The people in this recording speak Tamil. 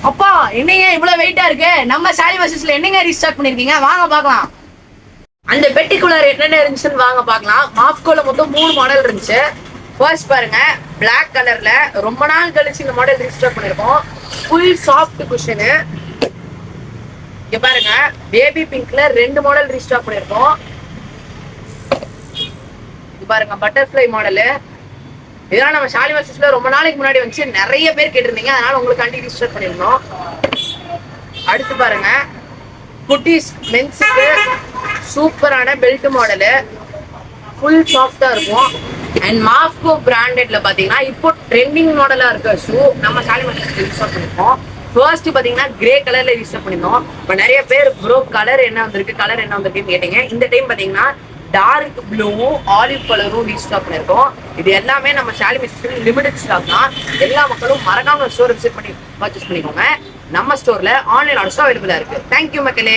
அப்பா என்னங்க இவ்வளவு வெயிட்டா இருக்கு? நம்ம சாலி பஸ்ல என்னங்க ரீஸ்டாக் பண்ணிருக்கீங்க? வாங்க பாக்கலாம். அந்த பெட்டிக்குள்ள என்னென்ன இருந்துச்சுன்னு வாங்க பாக்கலாம். மாஃப்கோல மொத்தம் 3 மாடல் இருந்துச்சு. ஃபர்ஸ்ட் பாருங்க, பிளாக் கலர்ல ரொம்ப நாள் கழிச்சு இந்த மாடல் ரீஸ்டாக் பண்ணிருக்கோம். Full soft cushion. இங்க பாருங்க, பேபி பிங்க்ல 2 மாடல் ரீஸ்டாக் பண்ணிருக்கோம். இது பாருங்க, பட்டர்ஃப்ளை மாடலு. இதெல்லாம் நம்ம ஷாலி பஸ்ல ரொம்ப நாளைக்கு முன்னாடி வந்து நிறைய பேர் கேட்டிருந்தீங்க, அதனால உங்களுக்கு ரீஸ்டாக் பண்ணிருந்தோம். அடுத்து பாருங்க, குட்டீஸ் மென்ஸுக்கு சூப்பரான பெல்ட் மாடலு, ஃபுல் சாஃப்டா இருக்கும். அண்ட் மாஃப்கோ பிராண்டட்ல பாத்தீங்கன்னா இப்போ ட்ரெண்டிங் மாடலா இருக்க ஷூ நம்ம ஷாலி பஸ்ல ரீஸ்டாக் பண்ணிருக்கோம். ஃபர்ஸ்ட் பாத்தீங்கன்னா கிரே கலர்ல ரீஸ்டாக் பண்ணிருந்தோம். இப்போ நிறைய பேர் ப்ரோ கலர் என்ன வந்திருக்குன்னு கேட்டீங்க. இந்த டைம் பாத்தீங்கன்னா டார்க் ப்ளூவும் ஆலிவ் கலரும் ரீஸ்டாக் பண்ணிருக்கோம். இது எல்லாமே நம்ம ஷாலி பஸ்ல லிமிடெட் ஸ்டாக் தான். எல்லா மக்களும் மறக்காம ஸ்டோர் விசிட் பண்ணி பர்ச்சேஸ் பண்ணிக்கோங்க. நம்ம ஸ்டோர்ல ஆன்லைன் ஆர்டர்ஸ் அவைலபிளா இருக்கு. தேங்க்யூ மக்களே.